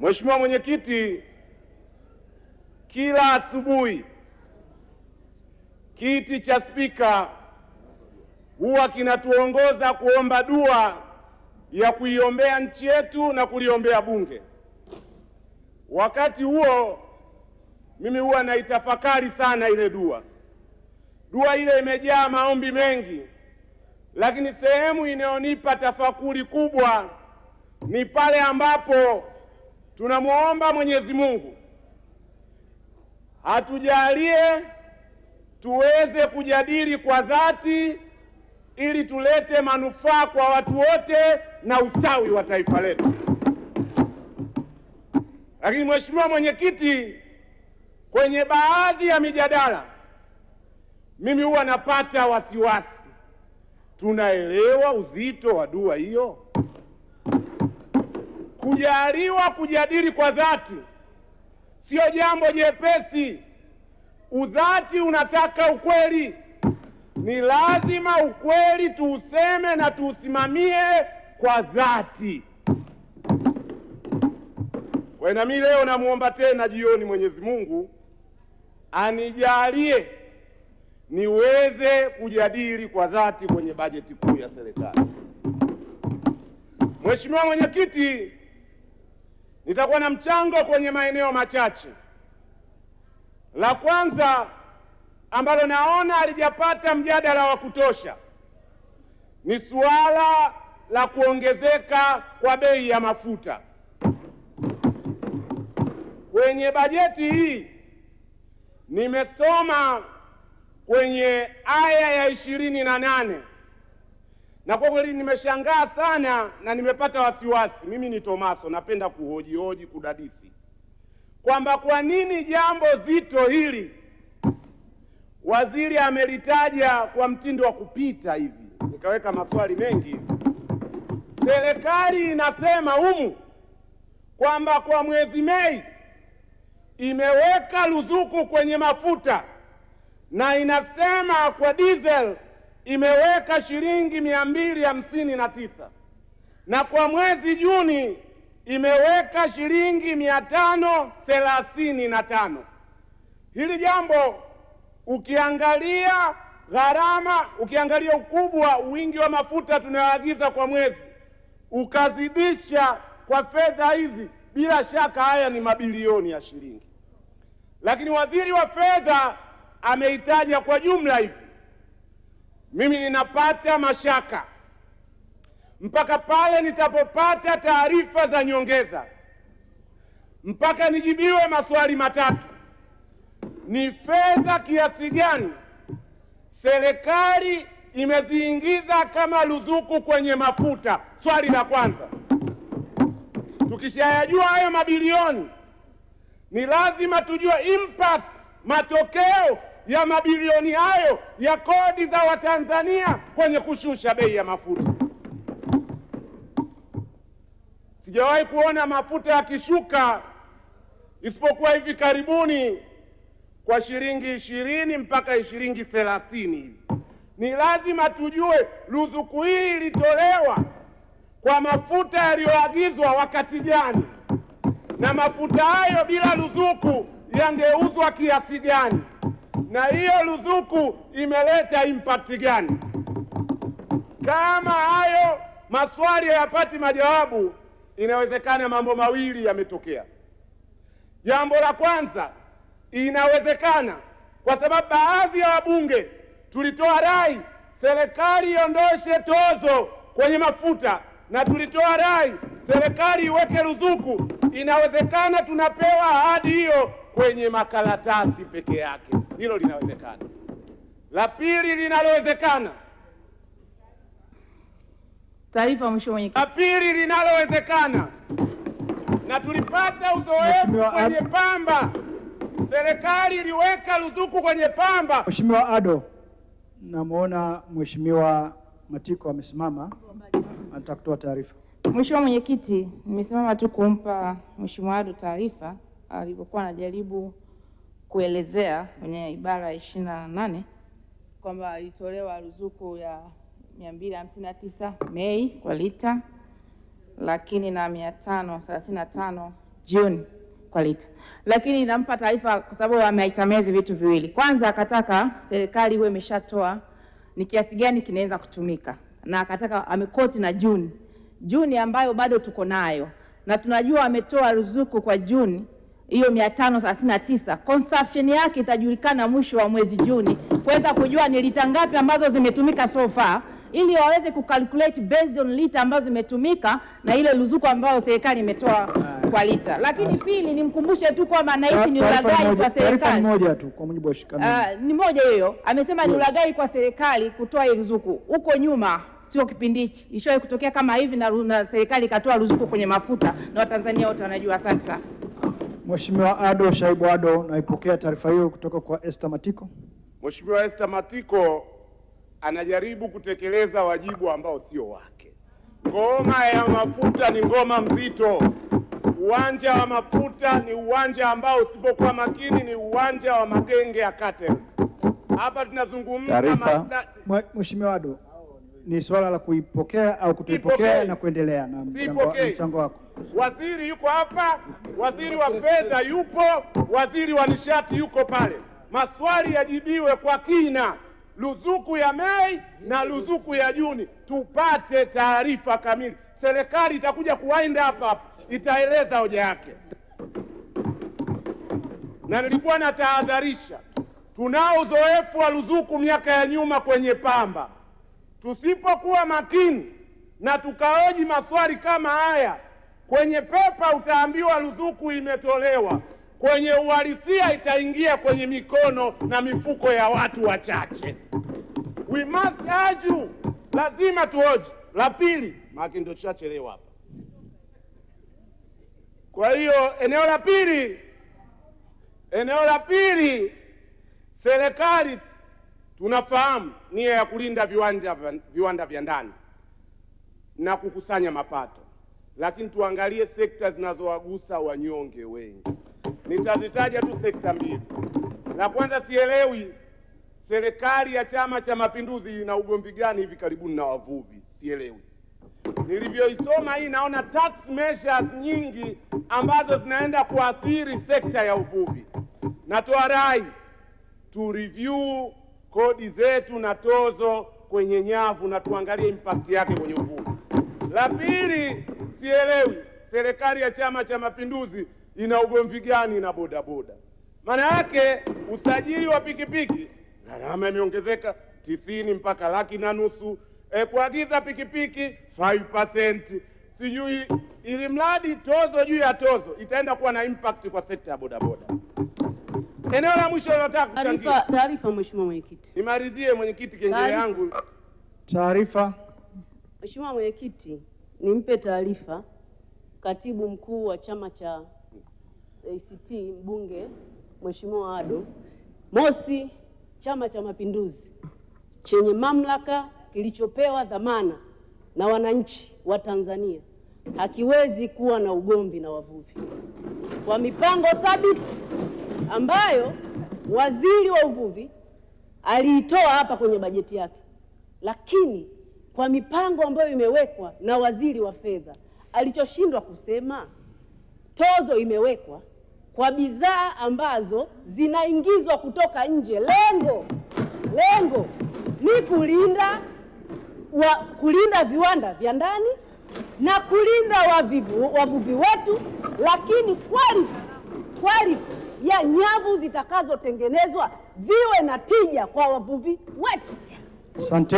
Mheshimiwa Mwenyekiti, kila asubuhi kiti cha Spika huwa kinatuongoza kuomba dua ya kuiombea nchi yetu na kuliombea Bunge. Wakati huo mimi huwa naitafakari sana ile dua. Dua ile imejaa maombi mengi, lakini sehemu inayonipa tafakuri kubwa ni pale ambapo tunamwomba Mwenyezi Mungu atujalie tuweze kujadili kwa dhati ili tulete manufaa kwa watu wote na ustawi wa taifa letu. Lakini Mheshimiwa Mwenyekiti, kwenye baadhi ya mijadala mimi huwa napata wasiwasi. Tunaelewa uzito wa dua hiyo? Kujaliwa kujadili kwa dhati sio jambo jepesi. Udhati unataka ukweli. Ni lazima ukweli tuuseme na tuusimamie kwa dhati. Kwa hiyo mimi leo namuomba tena jioni Mwenyezi Mungu anijalie niweze kujadili kwa dhati kwenye bajeti kuu ya serikali. Mheshimiwa Mwenyekiti, nitakuwa na mchango kwenye maeneo machache. La kwanza ambalo naona halijapata mjadala wa kutosha ni suala la kuongezeka kwa bei ya mafuta. Kwenye bajeti hii nimesoma kwenye aya ya 28 na kwa kweli nimeshangaa sana na nimepata wasiwasi. Mimi ni Tomaso, napenda kuhoji kudadisi kwamba kwa nini jambo zito hili waziri amelitaja kwa mtindo wa kupita hivi. Nikaweka maswali mengi. Serikali inasema humu kwamba kwa mwezi Mei imeweka ruzuku kwenye mafuta na inasema kwa diesel imeweka shilingi 259 na kwa mwezi Juni imeweka shilingi 535. Hili jambo ukiangalia gharama, ukiangalia ukubwa, wingi wa mafuta tunayoagiza kwa mwezi, ukazidisha kwa fedha hizi, bila shaka haya ni mabilioni ya shilingi. Lakini waziri wa fedha ameitaja kwa jumla hivi. Mimi ninapata mashaka mpaka pale nitapopata taarifa za nyongeza, mpaka nijibiwe maswali matatu. Ni fedha kiasi gani serikali imeziingiza kama ruzuku kwenye mafuta? Swali la kwanza. Tukishayajua hayo mabilioni, ni lazima tujue impact, matokeo ya mabilioni hayo ya kodi za Watanzania kwenye kushusha bei ya mafuta. Sijawahi kuona mafuta yakishuka isipokuwa hivi karibuni kwa shilingi 20 mpaka shilingi 30 hivi. Ni lazima tujue ruzuku hii ilitolewa kwa mafuta yaliyoagizwa wakati gani, na mafuta hayo bila ruzuku yangeuzwa kiasi gani, na hiyo ruzuku imeleta impact gani. Kama hayo maswali hayapati majawabu, inawezekana mambo mawili yametokea. Jambo la kwanza, inawezekana kwa sababu baadhi ya wabunge tulitoa rai serikali iondoshe tozo kwenye mafuta, na tulitoa rai serikali iweke ruzuku. Inawezekana tunapewa ahadi hiyo kwenye makaratasi peke yake. Hilo linawezekana. La pili linalowezekana, taarifa Mheshimiwa Mwenyekiti. La pili linalowezekana, na tulipata uzoefu kwenye pamba, serikali iliweka ruzuku kwenye pamba. Mheshimiwa Ado, namuona Mheshimiwa Matiko amesimama, anataka kutoa taarifa. Mheshimiwa Mwenyekiti, nimesimama tu kumpa Mheshimiwa Ado taarifa alipokuwa anajaribu kuelezea kwenye ibara ya 28 kwamba ilitolewa ruzuku ya 259 Mei kwa lita, lakini na 535 Juni kwa lita. Lakini nampa taarifa kwa sababu ameitamezi vitu viwili. Kwanza akataka serikali iwe imeshatoa ni kiasi gani kinaweza kutumika. Na akataka amekoti na Juni ambayo bado tuko nayo. Na tunajua ametoa ruzuku kwa Juni hiyo 539. Consumption yake itajulikana mwisho wa mwezi Juni kuweza kujua ni lita ngapi ambazo zimetumika so far, ili waweze kucalculate based on lita ambazo zimetumika na ile ruzuku ambayo serikali imetoa kwa lita. Lakini pili, nimkumbushe tu kwamba nahisi ni ulaghai kwa serikali. Taarifa moja tu kwa mujibu wa shikamani. Ni moja hiyo. Amesema ni ulaghai kwa serikali kutoa hii ruzuku. Huko nyuma sio kipindi hichi ishawahi kutokea kama hivi na serikali ikatoa ruzuku kwenye mafuta na Watanzania wote wanajua. Asante sana. Mheshimiwa Ado Shaibu Ado, naipokea taarifa hiyo kutoka kwa Esther Matiko. Mheshimiwa Esther Matiko anajaribu kutekeleza wajibu ambao sio wake. Ngoma ya mafuta ni ngoma mzito. Uwanja wa mafuta ni uwanja ambao usipokuwa makini ni uwanja wa magenge ya cartels. Hapa tunazungumza Mheshimiwa Ado, ni swala la kuipokea au kutoipokea na kuendelea na mchango wako. Waziri yuko hapa, waziri wa fedha yupo, waziri wa nishati yuko pale. Maswali yajibiwe kwa kina. Ruzuku ya Mei na ruzuku ya Juni tupate taarifa kamili. Serikali itakuja kuwainda hapa itaeleza hoja yake. Na nilikuwa natahadharisha, tunao uzoefu wa ruzuku miaka ya nyuma kwenye pamba. Tusipokuwa makini na tukaoji maswali kama haya, kwenye pepa utaambiwa ruzuku imetolewa, kwenye uhalisia itaingia kwenye mikono na mifuko ya watu wachache. We must argue, lazima tuoji. La pili, maana ndio tushachelewa hapa. Kwa hiyo eneo la pili, serikali tunafahamu nia ya kulinda viwanda vya ndani na kukusanya mapato, lakini tuangalie sekta zinazowagusa wanyonge wengi. Nitazitaja tu sekta mbili. La kwanza, sielewi serikali ya Chama cha Mapinduzi ina ugomvi gani hivi karibuni na wavuvi, sielewi. Nilivyoisoma hii naona tax measures nyingi ambazo zinaenda kuathiri sekta ya uvuvi. Natoa rai tu review kodi zetu na tozo kwenye nyavu na tuangalie impact yake kwenye uvuvi. La pili, sielewi serikali ya Chama cha Mapinduzi ina ugomvi gani na bodaboda. Maana yake usajili wa pikipiki gharama imeongezeka 90 mpaka 1,500,000. Kuagiza pikipiki 5%. Sijui ili mradi tozo juu ya tozo itaenda kuwa na impact kwa sekta ya bodaboda. Eneo la mwisho nataka kuchangia. Taarifa Mheshimiwa Mwenyekiti. Nimalizie mwenyekiti, kengele yangu. Taarifa. Mheshimiwa Mwenyekiti, nimpe taarifa Katibu Mkuu wa Chama cha ACT Mbunge Mheshimiwa Ado. Mosi, Chama cha Mapinduzi chenye mamlaka kilichopewa dhamana na wananchi wa Tanzania hakiwezi kuwa na ugomvi na wavuvi. Kwa mipango thabiti ambayo waziri wa uvuvi aliitoa hapa kwenye bajeti yake, lakini kwa mipango ambayo imewekwa na waziri wa fedha, alichoshindwa kusema tozo imewekwa kwa bidhaa ambazo zinaingizwa kutoka nje. Lengo ni kulinda viwanda vya ndani na kulinda wavuvi wetu, lakini quality ya nyavu zitakazotengenezwa ziwe na tija kwa wavuvi wetu. Asante.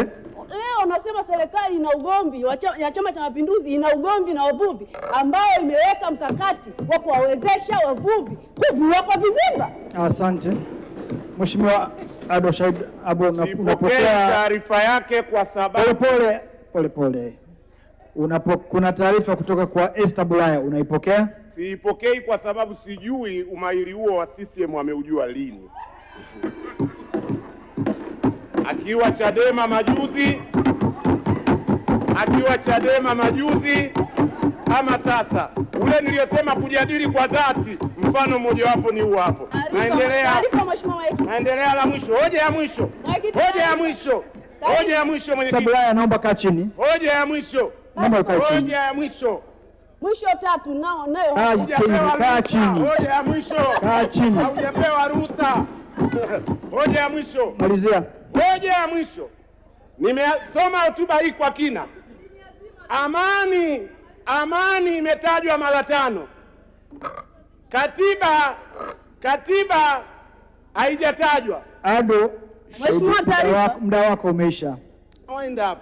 Leo nasema serikali ina ugomvi ya Chama cha Mapinduzi ina ugomvi na wavuvi, ambayo imeweka mkakati wa kuwawezesha wavuvi kuvua kwa vizimba. Asante. Mheshimiwa Ado Shaibu Ado, unapokea taarifa yake kwa sababu pole. Kuna taarifa kutoka kwa Esther Bulaya, unaipokea? Siipokei kwa sababu sijui umahiri huo wa CCM wameujua lini. Akiwa Chadema majuzi ama sasa, ule niliyosema kujadili kwa dhati, mfano mmoja wapo ni huu hapo. Naendelea la mwisho, hoja ya mwisho mwenyekiti. Bulaya, naomba kaa chini. Hoja ya mwisho. Mwisho tatu nao nayo kaa chini. Hoja ya mwisho. Kaa chini. Haujapewa ruhusa. Hoja ya mwisho. Malizia. Hoja ya mwisho. Nimesoma hotuba hii kwa kina. Amani imetajwa mara 5. Katiba haijatajwa. Ado, Mheshimiwa Taarifa, muda wako umeisha. Wind up.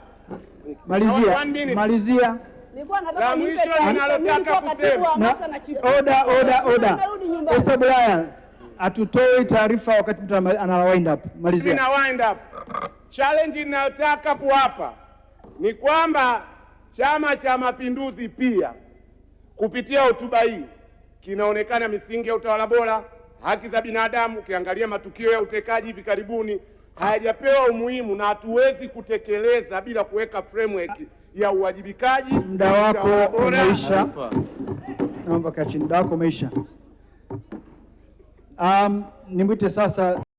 Malizia. nilikuwa nataka La nipe mwisho taarifa. ninalotaka Mimi katibu wa kusema. hamasa na chifu. Oda. Nimerudi nyumbani. Mr. Brian, atutoi taarifa wakati mtu ana wind up. Malizia. Mimi na wind up. Challenge ninayotaka kuwapa ni kwamba Chama cha Mapinduzi pia kupitia hotuba hii kinaonekana misingi ya utawala bora, haki za binadamu. Ukiangalia matukio ya utekaji hivi karibuni hayajapewa umuhimu, na hatuwezi kutekeleza bila kuweka framework ya uwajibikaji. Muda wako umeisha. Naomba kaa chini. Muda wako umeisha. Nimwite sasa